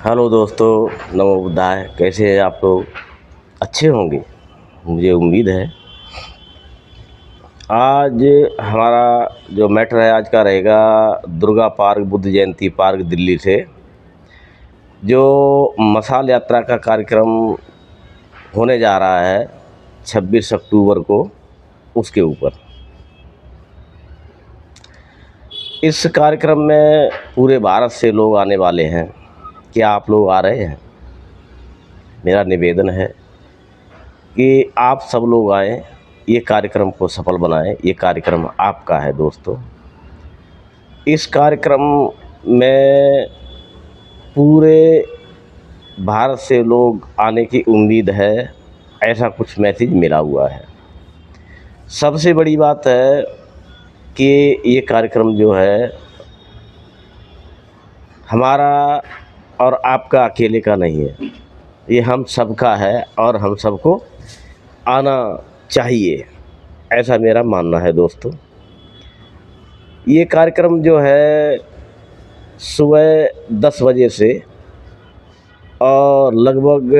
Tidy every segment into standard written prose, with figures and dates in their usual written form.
Hello दोस्तों, नमो बुद्धाय। कैसे हैं आप लोग? अच्छे होंगे, मुझे उम्मीद है। आज हमारा जो मैटर है आज का रहेगा दुर्गा पार्क, बुद्ध जयंती पार्क दिल्ली से जो मशाल यात्रा का कार्यक्रम होने जा रहा है 26 अक्टूबर को, उसके ऊपर। इस कार्यक्रम में पूरे भारत से लोग आने वाले हैं। क्या आप लोग आ रहे हैं? मेरा निवेदन है कि आप सब लोग आएँ, ये कार्यक्रम को सफल बनाएं। ये कार्यक्रम आपका है दोस्तों। इस कार्यक्रम में पूरे भारत से लोग आने की उम्मीद है, ऐसा कुछ मैसेज मिला हुआ है। सबसे बड़ी बात है कि ये कार्यक्रम जो है हमारा और आपका अकेले का नहीं है, ये हम सबका है और हम सबको आना चाहिए, ऐसा मेरा मानना है दोस्तों। ये कार्यक्रम जो है सुबह 10 बजे से और लगभग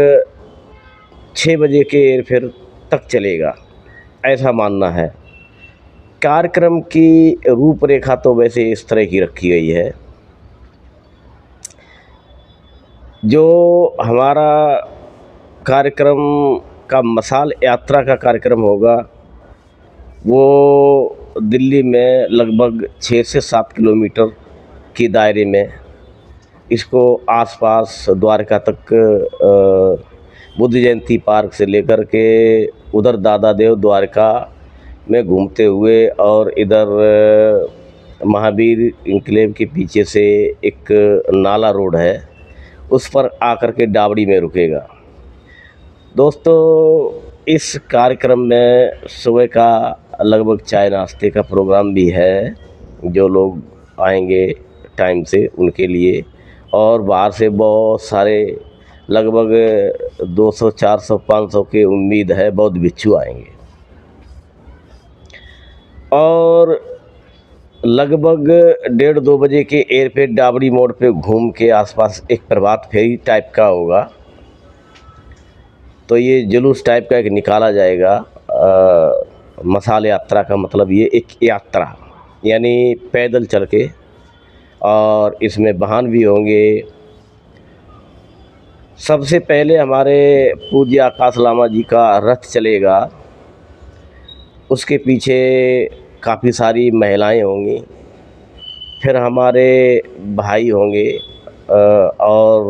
6 बजे के फिर तक चलेगा, ऐसा मानना है। कार्यक्रम की रूपरेखा तो वैसे इस तरह की रखी गई है। जो हमारा कार्यक्रम का मशाल यात्रा का कार्यक्रम होगा वो दिल्ली में लगभग 6 से 7 किलोमीटर के दायरे में, इसको आसपास द्वारका तक बुद्ध जयंती पार्क से लेकर के उधर दादा देव द्वारका में घूमते हुए और इधर महावीर इनक्लेव के पीछे से एक नाला रोड है, उस पर आकर के डावड़ी में रुकेगा। दोस्तों, इस कार्यक्रम में सुबह का लगभग चाय नाश्ते का प्रोग्राम भी है, जो लोग आएंगे टाइम से उनके लिए। और बाहर से बहुत सारे लगभग 200, 400, 500 की उम्मीद है बौद्ध भिक्षु आएंगे। और लगभग 1:30-2 बजे के एयरपोर्ट डाबड़ी मोड़ पे घूम के आसपास एक प्रभात फेरी टाइप का होगा, तो ये जुलूस टाइप का एक निकाला जाएगा। मशाल यात्रा का मतलब ये एक यात्रा यानी पैदल चल के, और इसमें वाहन भी होंगे। सबसे पहले हमारे पूज्य आकाश लामा जी का रथ चलेगा, उसके पीछे काफ़ी सारी महिलाएं होंगी, फिर हमारे भाई होंगे और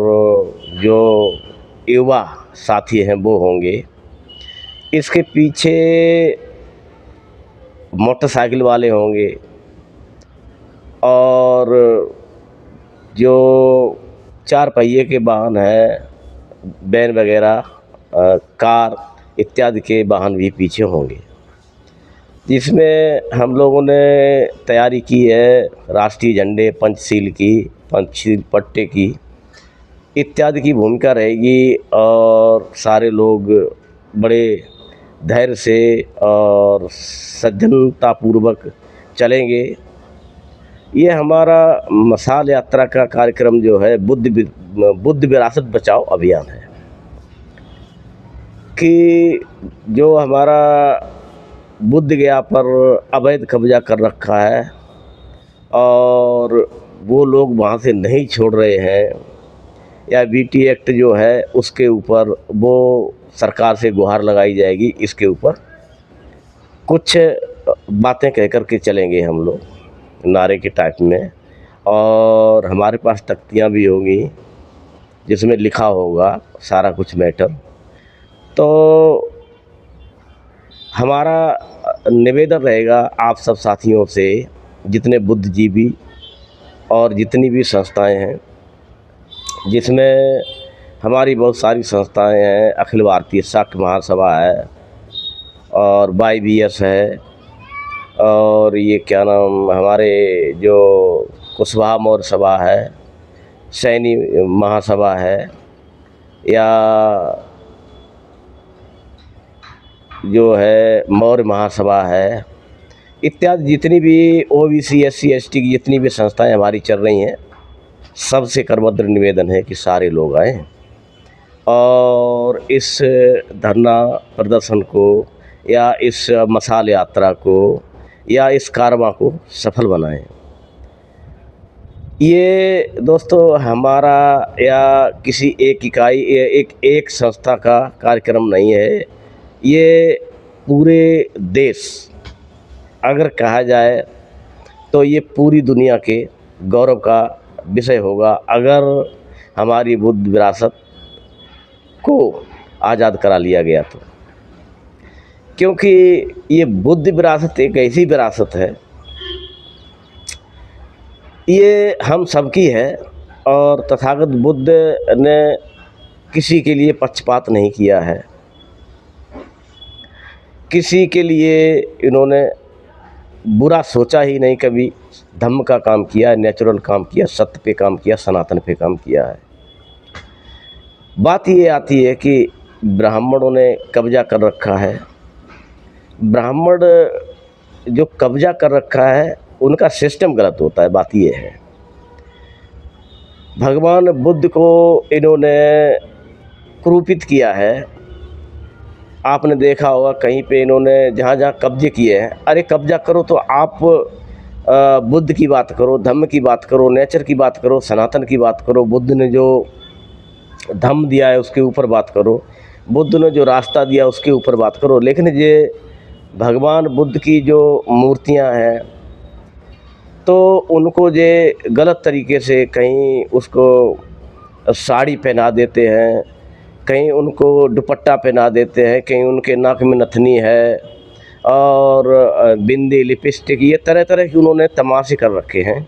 जो युवा साथी हैं वो होंगे। इसके पीछे मोटरसाइकिल वाले होंगे और जो 4 पहिए के वाहन हैं, वैन वगैरह, कार इत्यादि के वाहन भी पीछे होंगे। जिसमें हम लोगों ने तैयारी की है राष्ट्रीय झंडे, पंचशील की, पंचशील पट्टे की इत्यादि की भूमिका रहेगी। और सारे लोग बड़े धैर्य से और सज्जनतापूर्वक चलेंगे। ये हमारा मशाल यात्रा का कार्यक्रम जो है बुद्ध विरासत बचाओ अभियान है, कि जो हमारा बुद्ध गया पर अवैध कब्जा कर रखा है और वो लोग वहाँ से नहीं छोड़ रहे हैं, या बीटी एक्ट जो है उसके ऊपर वो सरकार से गुहार लगाई जाएगी। इसके ऊपर कुछ बातें कह कर के चलेंगे हम लोग नारे के टाइप में। और हमारे पास तख्तियाँ भी होंगी जिसमें लिखा होगा सारा कुछ मैटर। तो हमारा निवेदन रहेगा आप सब साथियों से, जितने बुद्धिजीवी और जितनी भी संस्थाएं हैं, जिसमें हमारी बहुत सारी संस्थाएं हैं, अखिल भारतीय शाक्य महासभा है और YBS है, और ये क्या नाम हमारे जो कुशवाहा मौर्य सभा है, सैनी महासभा है, या जो है मौर्य महासभा है, इत्यादि जितनी भी OBC SC ST की जितनी भी संस्थाएं हमारी चल रही हैं, सबसे करबद्ध निवेदन है कि सारे लोग आएँ और इस धरना प्रदर्शन को या इस मशाल यात्रा को या इस कारवां को सफल बनाएं। ये दोस्तों हमारा या किसी एक इकाई या एक संस्था का कार्यक्रम नहीं है, ये पूरे देश अगर कहा जाए तो ये पूरी दुनिया के गौरव का विषय होगा अगर हमारी बुद्ध विरासत को आज़ाद करा लिया गया तो। क्योंकि ये बुद्ध विरासत एक ऐसी विरासत है, ये हम सबकी है और तथागत बुद्ध ने किसी के लिए पक्षपात नहीं किया है, किसी के लिए इन्होंने बुरा सोचा ही नहीं, कभी धम्म का काम किया, नेचुरल काम किया, सत्य पे काम किया, सनातन पे काम किया है। बात ये आती है कि ब्राह्मणों ने कब्जा कर रखा है। ब्राह्मण जो कब्जा कर रखा है उनका सिस्टम गलत होता है। बात ये है भगवान बुद्ध को इन्होंने क्रूपित किया है। आपने देखा होगा कहीं पे इन्होंने जहाँ जहाँ कब्जे किए हैं, अरे कब्जा करो तो आप बुद्ध की बात करो, धम्म की बात करो, नेचर की बात करो, सनातन की बात करो, बुद्ध ने जो धम्म दिया है उसके ऊपर बात करो, बुद्ध ने जो रास्ता दिया उसके ऊपर बात करो। लेकिन ये भगवान बुद्ध की जो मूर्तियां हैं तो उनको ये गलत तरीके से कहीं उसको साड़ी पहना देते हैं, कहीं उनको दुपट्टा पहना देते हैं, कहीं उनके नाक में नथनी है और बिंदी, लिपस्टिक, ये तरह तरह की उन्होंने तमाशे कर रखे हैं।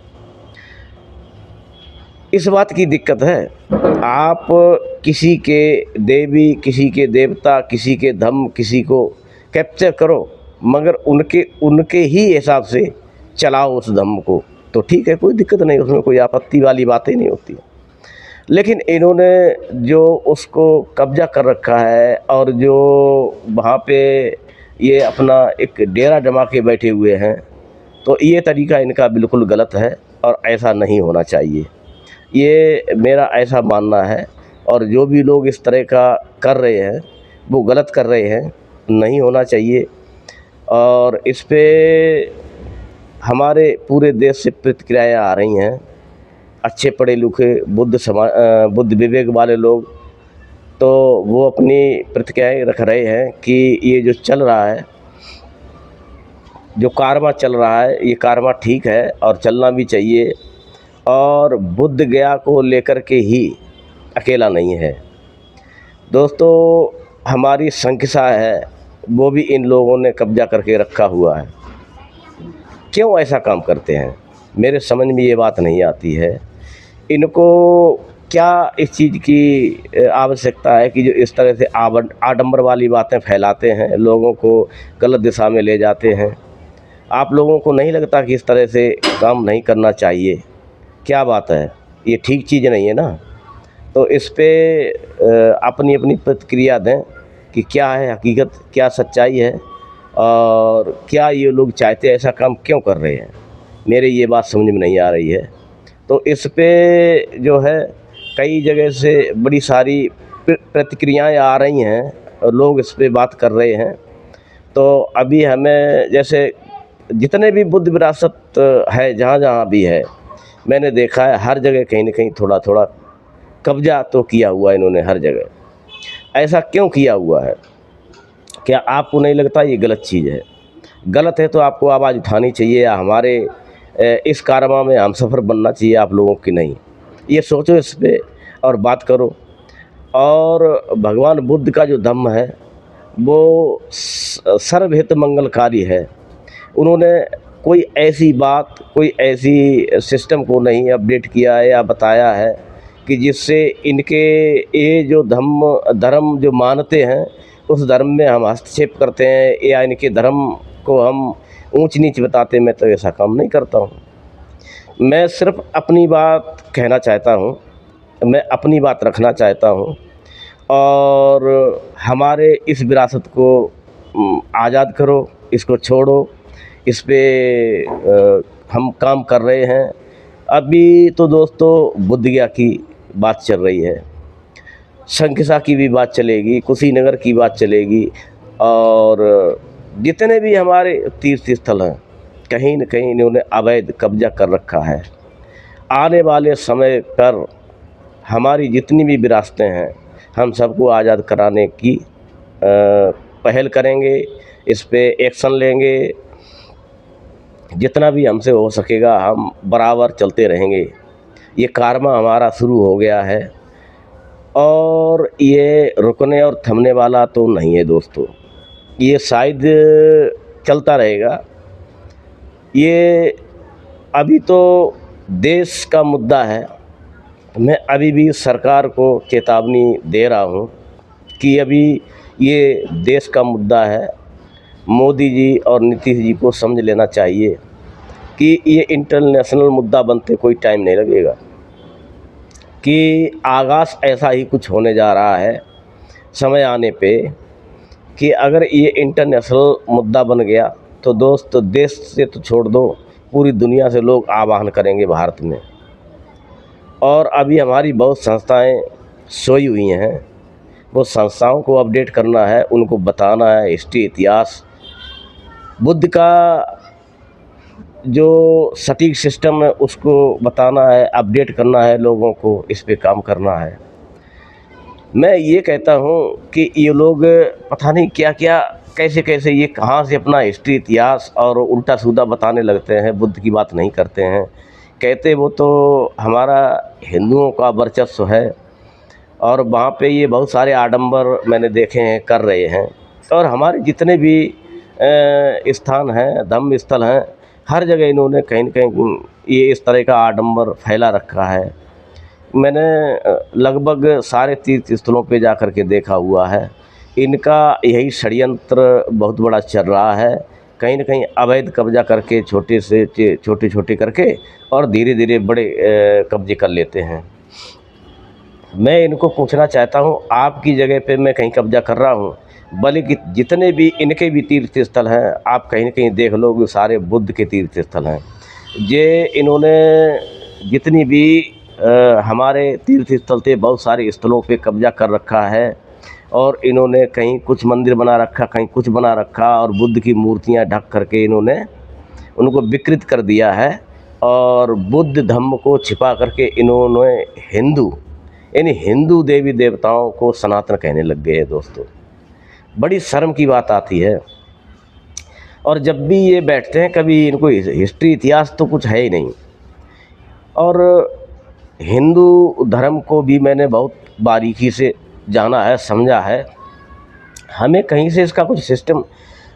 इस बात की दिक्कत है, आप किसी के देवी, किसी के देवता, किसी के धम्म, किसी को कैप्चर करो मगर उनके ही हिसाब से चलाओ उस धम्म को, तो ठीक है, कोई दिक्कत नहीं, उसमें कोई आपत्ति वाली बातें नहीं होती। लेकिन इन्होंने जो उसको कब्जा कर रखा है और जो वहाँ पे ये अपना एक डेरा जमा के बैठे हुए हैं, तो ये तरीका इनका बिल्कुल गलत है और ऐसा नहीं होना चाहिए, ये मेरा ऐसा मानना है। और जो भी लोग इस तरह का कर रहे हैं वो गलत कर रहे हैं, नहीं होना चाहिए। और इस पे हमारे पूरे देश से प्रतिक्रियाएँ आ रही हैं। अच्छे पढ़े लिखे बुद्ध विवेक वाले लोग तो वो अपनी प्रतिक्रियाएँ रख रहे हैं कि ये जो चल रहा है, जो कारवां चल रहा है, ये कारवां ठीक है और चलना भी चाहिए। और बुद्ध गया को लेकर के ही अकेला नहीं है दोस्तों, हमारी संख्या है वो भी इन लोगों ने कब्जा करके रखा हुआ है। क्यों ऐसा काम करते हैं, मेरे समझ में ये बात नहीं आती है। इनको क्या इस चीज़ की आवश्यकता है कि जो इस तरह से आडंबर वाली बातें फैलाते हैं, लोगों को गलत दिशा में ले जाते हैं। आप लोगों को नहीं लगता कि इस तरह से काम नहीं करना चाहिए? क्या बात है, ये ठीक चीज़ नहीं है ना? तो इस पे अपनी अपनी प्रतिक्रिया दें कि क्या है हकीकत, क्या सच्चाई है और क्या ये लोग चाहते हैं, ऐसा काम क्यों कर रहे हैं, मेरे ये बात समझ में नहीं आ रही है। तो इस पे जो है कई जगह से बड़ी सारी प्रतिक्रियाएँ आ रही हैं और लोग इस पे बात कर रहे हैं। तो अभी हमें जैसे जितने भी बुद्ध विरासत है, जहाँ जहाँ भी है, मैंने देखा है हर जगह कहीं न कहीं थोड़ा थोड़ा कब्जा तो किया हुआ है इन्होंने हर जगह। ऐसा क्यों किया हुआ है? क्या आपको नहीं लगता ये गलत चीज़ है? गलत है तो आपको आवाज़ उठानी चाहिए या हमारे इस कारवां में हमसफ़र बनना चाहिए आप लोगों की नहीं? ये सोचो इस पे और बात करो। और भगवान बुद्ध का जो धम्म है वो सर्वहित मंगलकारी है। उन्होंने कोई ऐसी बात, कोई ऐसी सिस्टम को नहीं अपडेट किया है या बताया है कि जिससे इनके ये जो धर्म जो मानते हैं उस धर्म में हम हस्तक्षेप करते हैं या इनके धर्म को हम ऊंच नीच बताते हैं। मैं तो ऐसा काम नहीं करता हूँ। मैं सिर्फ अपनी बात कहना चाहता हूँ, मैं अपनी बात रखना चाहता हूँ और हमारे इस विरासत को आज़ाद करो, इसको छोड़ो। इस पे हम काम कर रहे हैं अभी तो दोस्तों बुद्ध गया की बात चल रही है, शंखिसा की भी बात चलेगी, कुशीनगर की बात चलेगी, और जितने भी हमारे तीर्थ स्थल हैं कहीं न कहीं इन्होंने अवैध कब्जा कर रखा है। आने वाले समय पर हमारी जितनी भी विरासतें हैं हम सबको आज़ाद कराने की पहल करेंगे, इस पे एक्शन लेंगे, जितना भी हमसे हो सकेगा हम बराबर चलते रहेंगे। ये कारवां हमारा शुरू हो गया है और ये रुकने और थमने वाला तो नहीं है दोस्तों, ये शायद चलता रहेगा। ये अभी तो देश का मुद्दा है। मैं अभी भी सरकार को चेतावनी दे रहा हूँ कि अभी ये देश का मुद्दा है। मोदी जी और नीतीश जी को समझ लेना चाहिए कि ये इंटरनेशनल मुद्दा बनते कोई टाइम नहीं लगेगा, कि आगाज़ ऐसा ही कुछ होने जा रहा है समय आने पे कि अगर ये इंटरनेशनल मुद्दा बन गया तो दोस्त देश से तो छोड़ दो, पूरी दुनिया से लोग आह्वान करेंगे भारत में। और अभी हमारी बहुत संस्थाएं सोई हुई हैं, वो संस्थाओं को अपडेट करना है, उनको बताना है हिस्ट्री, इतिहास, बुद्ध का जो सटीक सिस्टम है उसको बताना है, अपडेट करना है लोगों को, इस पे काम करना है। मैं ये कहता हूँ कि ये लोग पता नहीं क्या क्या कैसे कैसे ये कहाँ से अपना हिस्ट्री, इतिहास और उल्टा सीधा बताने लगते हैं, बुद्ध की बात नहीं करते हैं। कहते वो तो हमारा हिंदुओं का वर्चस्व है और वहाँ पे ये बहुत सारे आडंबर मैंने देखे हैं कर रहे हैं। और हमारे जितने भी स्थान हैं, धर्म स्थल हैं, हर जगह इन्होंने कहीं न कहीं ये इस तरह का आडंबर फैला रखा है। मैंने लगभग सारे तीर्थ स्थलों पे जा कर के देखा हुआ है, इनका यही षड्यंत्र बहुत बड़ा चल रहा है। कहीं न कहीं अवैध कब्जा करके छोटे से छोटे करके और धीरे धीरे बड़े कब्जे कर लेते हैं। मैं इनको पूछना चाहता हूँ, आपकी जगह पे मैं कहीं कब्जा कर रहा हूँ, बल्कि जितने भी इनके भी तीर्थ स्थल हैं आप कहीं न कहीं देख लो, सारे बुद्ध के तीर्थ स्थल हैं। ये इन्होंने जितनी भी हमारे तीर्थ स्थल थे बहुत सारे स्थलों पे कब्जा कर रखा है और इन्होंने कहीं कुछ मंदिर बना रखा, कहीं कुछ बना रखा और बुद्ध की मूर्तियां ढक करके इन्होंने उनको विकृत कर दिया है और बुद्ध धम्म को छिपा करके इन्होंने हिंदू देवी देवताओं को सनातन कहने लग गए हैं दोस्तों। बड़ी शर्म की बात आती है। और जब भी ये बैठते हैं कभी इनको हिस्ट्री, इतिहास तो कुछ है ही नहीं। और हिंदू धर्म को भी मैंने बहुत बारीकी से जाना है, समझा है। हमें कहीं से इसका कुछ सिस्टम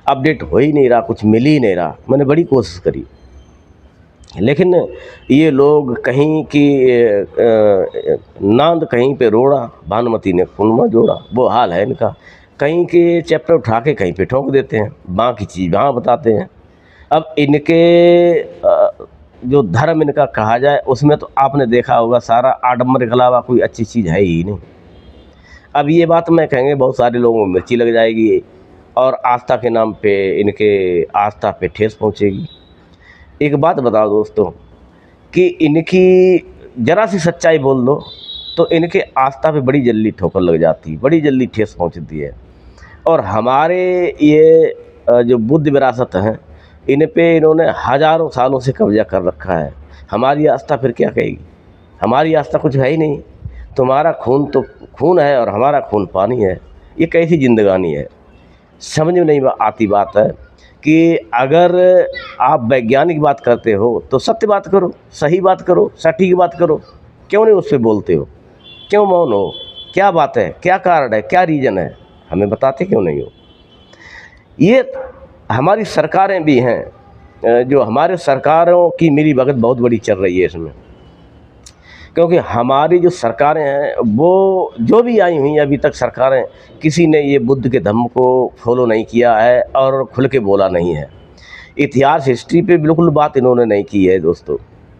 अपडेट हो ही नहीं रहा, कुछ मिल ही नहीं रहा। मैंने बड़ी कोशिश करी, लेकिन ये लोग कहीं की नांद कहीं पे रोड़ा, भानुमती ने खून में जोड़ा, वो हाल है इनका। कहीं के चैप्टर उठा के कहीं पे ठोक देते हैं, बाकी चीज़ वहाँ बताते हैं। अब इनके जो धर्म इनका कहा जाए उसमें तो आपने देखा होगा सारा आडंबर के अलावा कोई अच्छी चीज़ है ही नहीं। अब ये बात मैं कहेंगे बहुत सारे लोगों में मिर्ची लग जाएगी और आस्था के नाम पे इनके आस्था पे ठेस पहुंचेगी। एक बात बताओ दोस्तों कि इनकी ज़रा सी सच्चाई बोल दो तो इनके आस्था पे बड़ी जल्दी ठोकर लग जाती है, बड़ी जल्दी ठेस पहुंचती है। और हमारे ये जो बुद्ध विरासत हैं इन पे इन्होंने हज़ारों सालों से कब्जा कर रखा है। हमारी आस्था फिर क्या कहेगी? हमारी आस्था कुछ है ही नहीं। तुम्हारा खून तो खून है और हमारा खून पानी है। ये कैसी जिंदगानी है? समझ में नहीं आती बात है कि अगर आप वैज्ञानिक बात करते हो तो सत्य बात करो, सही बात करो, सटीक बात करो। क्यों नहीं उस पर बोलते हो? क्यों मौन हो? क्या बात है? क्या कारण है? क्या रीज़न है? हमें बताते क्यों नहीं हो? ये हमारी सरकारें भी हैं, जो हमारे सरकारों की मिली भगत बहुत बड़ी चल रही है इसमें। क्योंकि हमारी जो सरकारें हैं वो जो भी आई हुई अभी तक सरकारें, किसी ने ये बुद्ध के धम्म को फॉलो नहीं किया है और खुल के बोला नहीं है। इतिहास, हिस्ट्री पे बिल्कुल बात इन्होंने नहीं की है दोस्तों।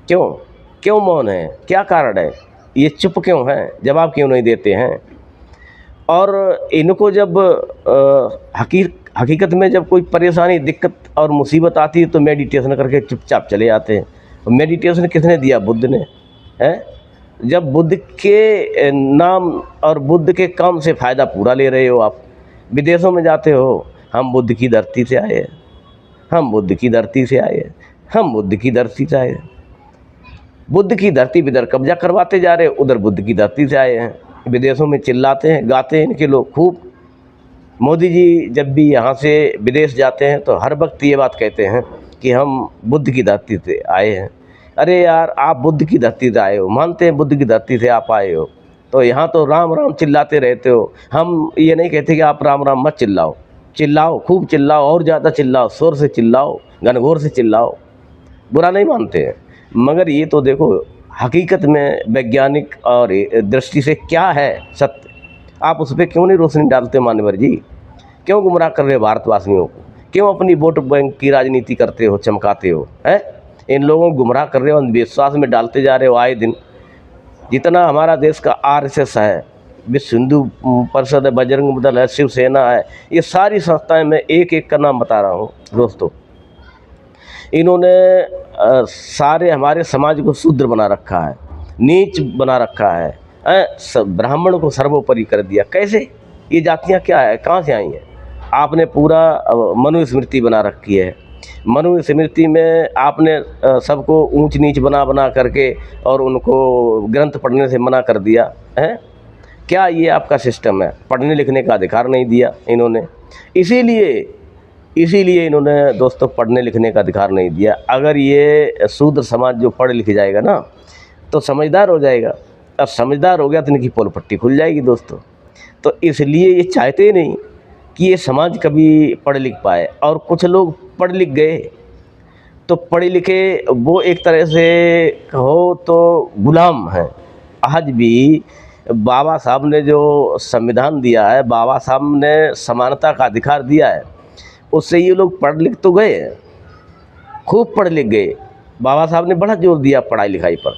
क्यों मौन है? क्या कारण है? ये चुप क्यों हैं? जवाब क्यों नहीं देते हैं? और इनको जब हकीकत में जब कोई परेशानी, दिक्कत और मुसीबत आती है तो मेडिटेशन करके चुपचाप चले जाते हैं। मेडिटेशन किसने दिया? बुद्ध ने। हैं? जब बुद्ध के नाम और बुद्ध के काम से फ़ायदा पूरा ले रहे हो, आप विदेशों में जाते हो, हम बुद्ध की धरती से आए हैं, हम बुद्ध की धरती से आए हैं, हम बुद्ध की धरती से आए हैं। बुद्ध की धरती पर इधर कब्जा करवाते जा रहे हो, उधर बुद्ध की धरती से आए हैं। विदेशों में चिल्लाते हैं, गाते हैं इनके लोग खूब। मोदी जी जब भी यहाँ से विदेश जाते हैं तो हर वक्त ये बात कहते हैं कि हम बुद्ध की धरती से आए हैं। अरे यार, आप बुद्ध की धरती से आए हो, मानते हैं बुद्ध की धरती से आप आए हो, तो यहाँ तो राम राम चिल्लाते रहते हो। हम ये नहीं कहते कि आप राम राम मत चिल्लाओ, चिल्लाओ, खूब चिल्लाओ, और ज़्यादा चिल्लाओ, शोर से चिल्लाओ, घनघोर से चिल्लाओ, बुरा नहीं मानते हैं। मगर ये तो देखो हकीकत में वैज्ञानिक और दृष्टि से क्या है सत्य, आप उस पर क्यों नहीं रोशनी डालते? मान्यवर जी, क्यों गुमराह कर रहे हो भारतवासियों को? क्यों अपनी वोट बैंक की राजनीति करते हो, चमकाते हो? हैं? इन लोगों को गुमराह कर रहे हो, अंधविश्वास में डालते जा रहे हो आए दिन। जितना हमारा देश का RSS है, विश्व हिंदू परिषद है, बजरंग दल है, शिवसेना है, ये सारी संस्थाएं, मैं एक एक का नाम बता रहा हूँ दोस्तों, इन्होंने सारे हमारे समाज को शूद्र बना रखा है, नीच बना रखा है, ब्राह्मण को सर्वोपरि कर दिया। कैसे? ये जातियाँ क्या है, कहाँ से आई हैं? आपने पूरा मनुस्मृति बना रखी है। मनुस्मृति में आपने सबको ऊंच नीच बना बना करके और उनको ग्रंथ पढ़ने से मना कर दिया है। क्या ये आपका सिस्टम है? पढ़ने लिखने का अधिकार नहीं दिया इन्होंने, इसीलिए इन्होंने दोस्तों पढ़ने लिखने का अधिकार नहीं दिया। अगर ये शूद्र समाज जो पढ़ लिख जाएगा ना तो समझदार हो जाएगा, और समझदार हो गया तो इनकी पोल पट्टी खुल जाएगी दोस्तों। तो इसलिए ये चाहते ही नहीं कि ये समाज कभी पढ़ लिख पाए। और कुछ लोग पढ़ लिख गए तो पढ़े लिखे वो एक तरह से कहो तो गुलाम हैं। आज भी बाबा साहब ने जो संविधान दिया है, बाबा साहब ने समानता का अधिकार दिया है, उससे ये लोग पढ़ लिख तो गए, खूब पढ़ लिख गए। बाबा साहब ने बड़ा जोर दिया पढ़ाई लिखाई पर,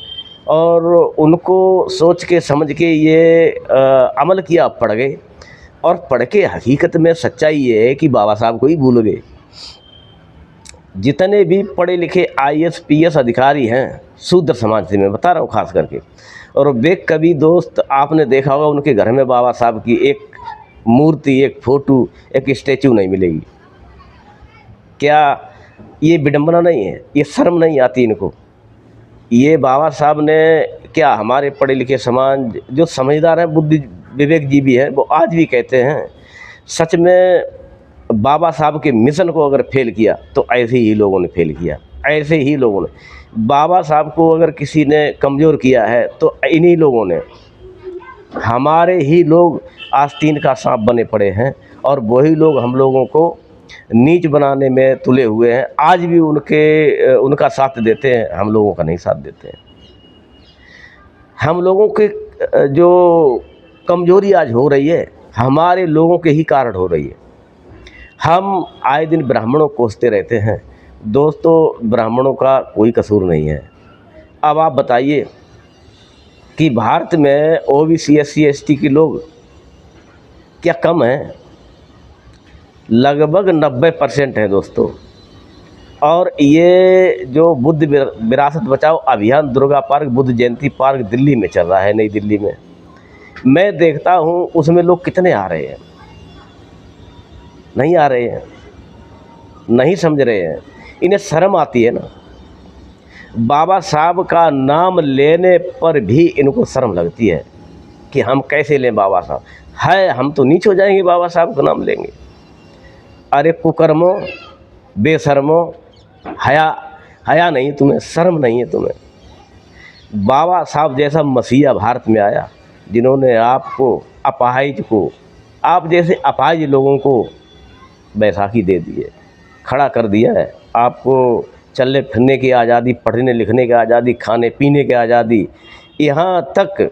और उनको सोच के समझ के ये अमल किया, पढ़ गए। और पढ़ के हकीकत में सच्चाई ये है कि बाबा साहब को ही भूल गए। जितने भी पढ़े लिखे IAS PS अधिकारी हैं शूद्र समाज से, मैं बता रहा हूँ खास करके, और वे कभी दोस्त आपने देखा होगा उनके घर में बाबा साहब की एक मूर्ति, एक फ़ोटो, एक स्टैचू नहीं मिलेगी। क्या ये विडंबना नहीं है? ये शर्म नहीं आती इनको? ये बाबा साहब ने क्या हमारे पढ़े लिखे समाज जो समझदार हैं, बुद्धि विवेक जीवी हैं, वो आज भी कहते हैं सच में बाबा साहब के मिशन को अगर फेल किया तो ऐसे ही लोगों ने फेल किया। ऐसे ही लोगों ने बाबा साहब को अगर किसी ने कमज़ोर किया है तो इन्हीं लोगों ने। हमारे ही लोग आस्तीन का सांप बने पड़े हैं, और वही लोग हम लोगों को नीच बनाने में तुले हुए हैं। आज भी उनका साथ देते हैं, हम लोगों का नहीं साथ देते हैं। हम लोगों के जो कमजोरी आज हो रही है, हमारे लोगों के ही कारण हो रही है। हम आए दिन ब्राह्मणों को कोसते रहते हैं दोस्तों, ब्राह्मणों का कोई कसूर नहीं है। अब आप बताइए कि भारत में OBC SC ST के लोग क्या कम हैं? लगभग 90% हैं दोस्तों। और ये जो बुद्ध विरासत बचाओ अभियान दुर्गा पार्क, बुद्ध जयंती पार्क दिल्ली में चल रहा है, नई दिल्ली में, मैं देखता हूँ उसमें लोग कितने आ रहे हैं। नहीं आ रहे हैं, नहीं समझ रहे हैं, इन्हें शर्म आती है ना। बाबा साहब का नाम लेने पर भी इनको शर्म लगती है कि हम कैसे लें बाबा साहब है, हम तो नीच हो जाएंगे बाबा साहब का नाम लेंगे। अरे कुकर्मो, बेशर्मो, हया नहीं तुम्हें, शर्म नहीं है तुम्हें। बाबा साहब जैसा मसीहा भारत में आया, जिन्होंने आपको अपाहिज को, आप जैसे अपाहिज लोगों को बैसाखी दे दी है, खड़ा कर दिया है। आपको चलने फिरने की आज़ादी, पढ़ने लिखने की आज़ादी, खाने पीने की आज़ादी, यहाँ तक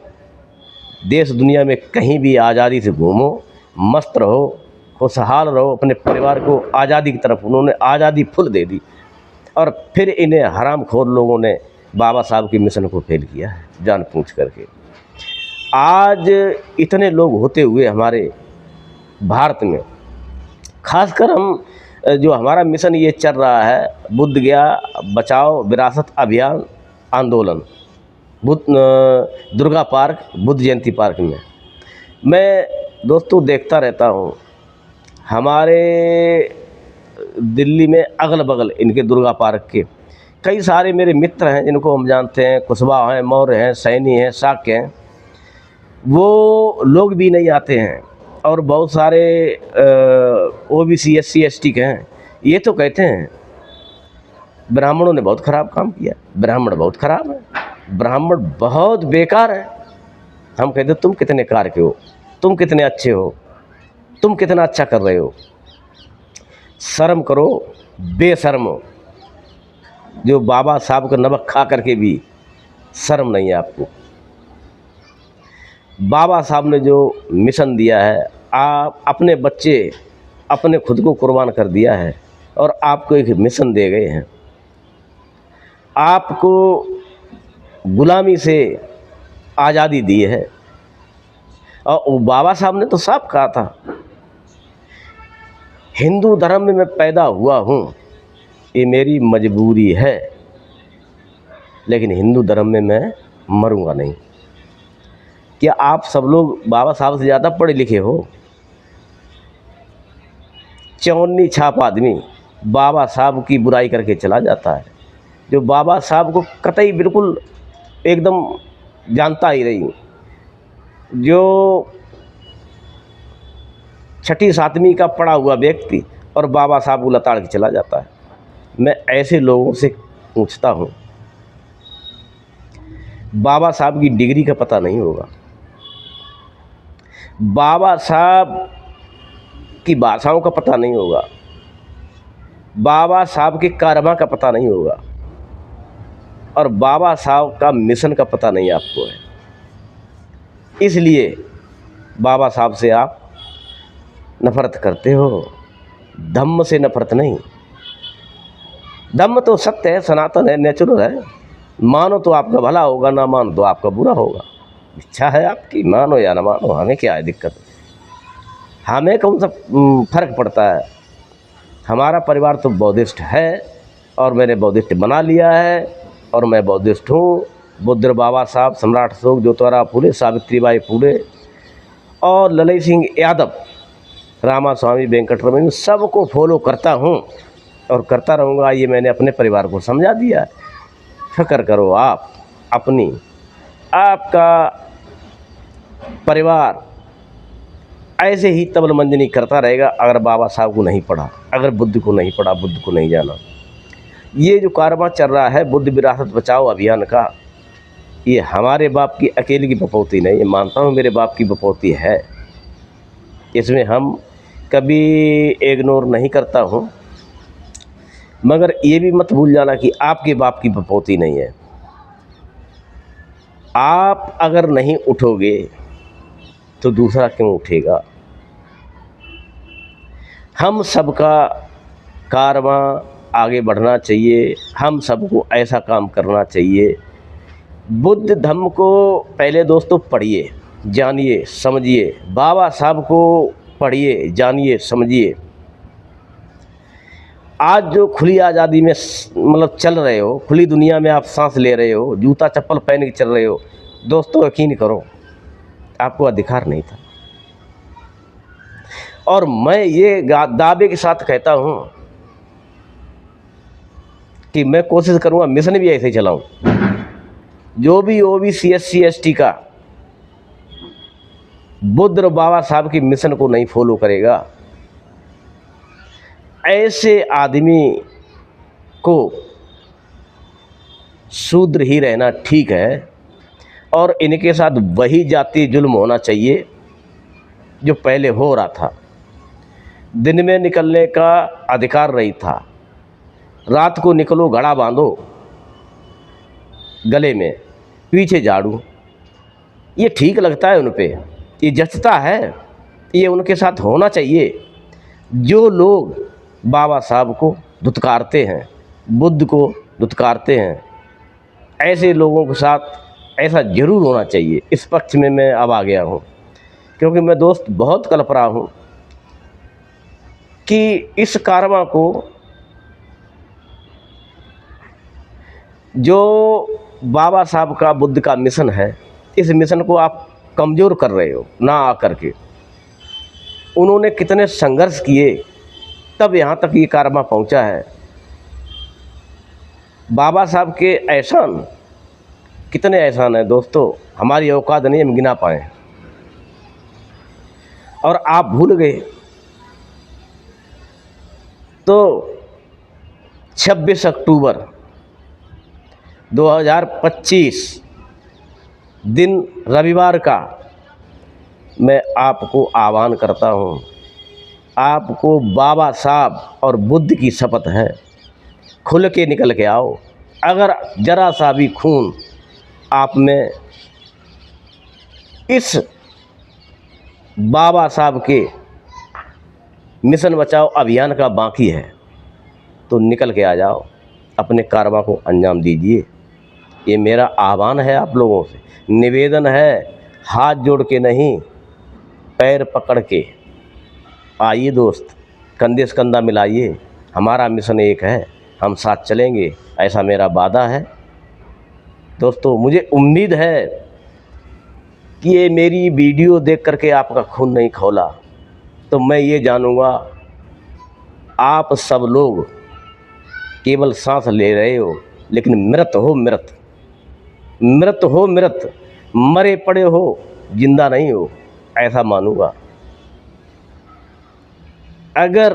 देश दुनिया में कहीं भी आज़ादी से घूमो, मस्त रहो, खुशहाल रहो, अपने परिवार को आज़ादी की तरफ उन्होंने आज़ादी फुल दे दी। और फिर इन्हें हरामखोर लोगों ने बाबा साहब के मिशन को फेल किया है जान पूछ करके। आज इतने लोग होते हुए हमारे भारत में, खासकर हम जो हमारा मिशन ये चल रहा है, बुद्ध गया बचाओ विरासत अभियान आंदोलन, दुर्गा पार्क, बुद्ध जयंती पार्क में मैं दोस्तों देखता रहता हूँ। हमारे दिल्ली में अगल बगल इनके दुर्गा पार्क के कई सारे मेरे मित्र हैं जिनको हम जानते हैं, कुशवाहा हैं, मौर्य हैं, सैनी हैं, शाक्य हैं, वो लोग भी नहीं आते हैं। और बहुत सारे ओबीसी SC ST के हैं, ये तो कहते हैं ब्राह्मणों ने बहुत ख़राब काम किया, ब्राह्मण बहुत ख़राब है, ब्राह्मण बहुत बेकार है। हम कहते तुम कितने कार के हो, तुम कितने अच्छे हो, तुम कितना अच्छा कर रहे हो, शर्म करो बेशर्म हो। जो बाबा साहब का नमक खा करके भी शर्म नहीं है आपको। बाबा साहब ने जो मिशन दिया है, आप अपने बच्चे अपने खुद को कुर्बान कर दिया है और आपको एक मिशन दे गए हैं। आपको गुलामी से आज़ादी दी है। और बाबा साहब ने तो साफ कहा था, हिंदू धर्म में मैं पैदा हुआ हूँ, ये मेरी मजबूरी है, लेकिन हिंदू धर्म में मैं मरूंगा नहीं। क्या आप सब लोग बाबा साहब से ज़्यादा पढ़े लिखे हो? चौनी छाप आदमी बाबा साहब की बुराई करके चला जाता है, जो बाबा साहब को कतई बिल्कुल एकदम जानता ही नहीं, जो 6ठी 7वीं का पढ़ा हुआ व्यक्ति और बाबा साहब को लताड़ के चला जाता है। मैं ऐसे लोगों से पूछता हूँ, बाबा साहब की डिग्री का पता नहीं होगा, बाबा साहब की भाषाओं का पता नहीं होगा, बाबा साहब के कारवा का पता नहीं होगा, और बाबा साहब का मिशन का पता नहीं आपको है। इसलिए बाबा साहब से आप नफ़रत करते हो, धम्म से नफ़रत नहीं। धम्म तो सत्य है, सनातन है, नेचुरल है। मानो तो आपका भला होगा, ना मानो तो आपका बुरा होगा। इच्छा है आपकी, मानो या ना मानो, हमें क्या है दिक्कत? हमें कौन सा फ़र्क पड़ता है? हमारा परिवार तो बौद्धिस्ट है और मैंने बौद्धिस्ट बना लिया है और मैं बौद्धिस्ट हूँ। बुद्ध बाबा साहब, सम्राट अशोक, ज्योतिराव फूले, सावित्रीबाई फूले और ललित सिंह यादव, रामा स्वामी वेंकटरमण, सबको फॉलो करता हूँ और करता रहूँगा। ये मैंने अपने परिवार को समझा दिया है। फ़िक्र करो आप अपनी, आपका परिवार ऐसे ही तबल मंजनी करता रहेगा अगर बाबा साहब को नहीं पढ़ा, अगर बुद्ध को नहीं पढ़ा, बुद्ध को नहीं जाना। ये जो कारवां चल रहा है बुद्ध विरासत बचाओ अभियान का, ये हमारे बाप की अकेले की बपौती नहीं, ये मानता हूँ मेरे बाप की बपौती है। इसमें हम कभी इग्नोर नहीं करता हूँ, मगर ये भी मत भूल जाना कि आपके बाप की बपौती नहीं है। आप अगर नहीं उठोगे तो दूसरा क्यों उठेगा? हम सबका कारवां आगे बढ़ना चाहिए, हम सबको ऐसा काम करना चाहिए। बुद्ध धम्म को पहले दोस्तों पढ़िए, जानिए, समझिए। बाबा साहब को पढ़िए, जानिए, समझिए। आज जो खुली आज़ादी में मतलब चल रहे हो, खुली दुनिया में आप सांस ले रहे हो, जूता चप्पल पहन के चल रहे हो, दोस्तों यकीन करो आपको अधिकार नहीं था। और मैं ये दावे के साथ कहता हूँ कि मैं कोशिश करूँगा मिशन भी ऐसे ही चलाऊँ। जो भी OBC SC ST का बुद्ध और बाबा साहब की मिशन को नहीं फॉलो करेगा, ऐसे आदमी को शूद्र ही रहना ठीक है और इनके साथ वही जाति जुल्म होना चाहिए जो पहले हो रहा था। दिन में निकलने का अधिकार नहीं था, रात को निकलो घड़ा बांधो गले में, पीछे झाड़ू। ये ठीक लगता है उन पे, ये जचता है, ये उनके साथ होना चाहिए। जो लोग बाबा साहब को धुतकारते हैं, बुद्ध को धुतकारते हैं, ऐसे लोगों के साथ ऐसा ज़रूर होना चाहिए। इस पक्ष में मैं अब आ गया हूँ, क्योंकि मैं दोस्त बहुत कल्प रहा हूँ कि इस कारवां को जो बाबा साहब का बुद्ध का मिशन है, इस मिशन को आप कमज़ोर कर रहे हो ना आकर के। उन्होंने कितने संघर्ष किए तब यहाँ तक ये कारवां पहुँचा है। बाबा साहब के एहसान, कितने एहसान हैं दोस्तों, हमारी औकात नहीं हम गिना पाएँ। और आप भूल गए तो 26 अक्टूबर 2025 दिन रविवार का मैं आपको आह्वान करता हूँ। आपको बाबा साहब और बुद्ध की शपथ है, खुल के निकल के आओ। अगर जरा सा भी खून आप में इस बाबा साहब के मिशन बचाओ अभियान का बाकी है तो निकल के आ जाओ, अपने कारवां को अंजाम दीजिए। ये मेरा आह्वान है आप लोगों से, निवेदन है, हाथ जोड़ के नहीं, पैर पकड़ के आइए दोस्त, कंधे से कंधा मिलाइए। हमारा मिशन एक है, हम साथ चलेंगे, ऐसा मेरा वादा है। दोस्तों मुझे उम्मीद है कि ये मेरी वीडियो देख करके आपका खून नहीं खौला तो मैं ये जानूँगा आप सब लोग केवल सांस ले रहे हो लेकिन मृत हो, मृत हो, मरे पड़े हो, जिंदा नहीं हो, ऐसा मानूँगा। अगर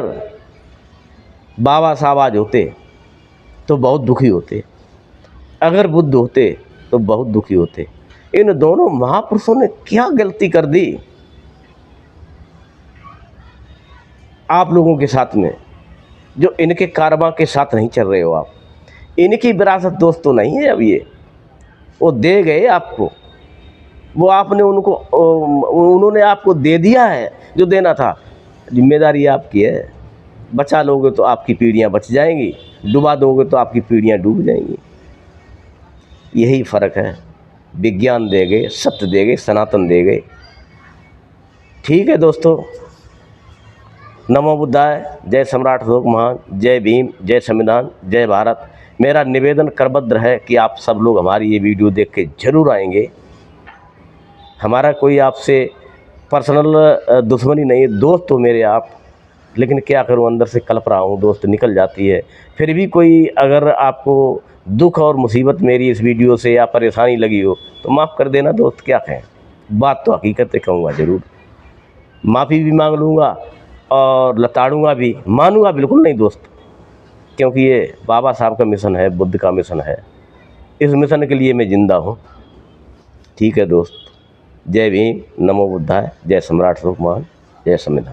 बाबा साहब आज होते तो बहुत दुखी होते, अगर बुद्ध होते तो बहुत दुखी होते। इन दोनों महापुरुषों ने क्या गलती कर दी आप लोगों के साथ में, जो इनके कारवां के साथ नहीं चल रहे हो आप। इनकी विरासत दोस्तों नहीं है अब ये, वो दे गए आपको, वो आपने उनको, उन्होंने आपको दे दिया है जो देना था। जिम्मेदारी आपकी है, बचा लोगे तो आपकी पीढ़ियाँ बच जाएंगी, डुबा दोगे तो आपकी पीढ़ियाँ डूब जाएंगी। यही फ़र्क है, विज्ञान दे गए, सत्य दे गए, सनातन दे गए। ठीक है दोस्तों, नमो बुद्धाय, जय सम्राट अशोक महान, जय भीम, जय संविधान, जय भारत। मेरा निवेदन करबद्ध है कि आप सब लोग हमारी ये वीडियो देख के ज़रूर आएंगे। हमारा कोई आपसे पर्सनल दुश्मनी नहीं है, दोस्त हो मेरे आप, लेकिन क्या करूं, अंदर से कल्प रहा हूं, दोस्त निकल जाती है। फिर भी कोई अगर आपको दुख और मुसीबत मेरी इस वीडियो से या परेशानी लगी हो तो माफ़ कर देना दोस्त, क्या कहें, बात तो हकीकत कहूँगा ज़रूर। माफ़ी भी मांग लूँगा और लताड़ूँगा भी, मानूँगा बिल्कुल नहीं दोस्त, क्योंकि ये बाबा साहब का मिशन है, बुद्ध का मिशन है। इस मिशन के लिए मैं ज़िंदा हूँ। ठीक है दोस्त, जय भीम, नमो बुद्धाय, जय सम्राट अशोक महान, जय संविधान।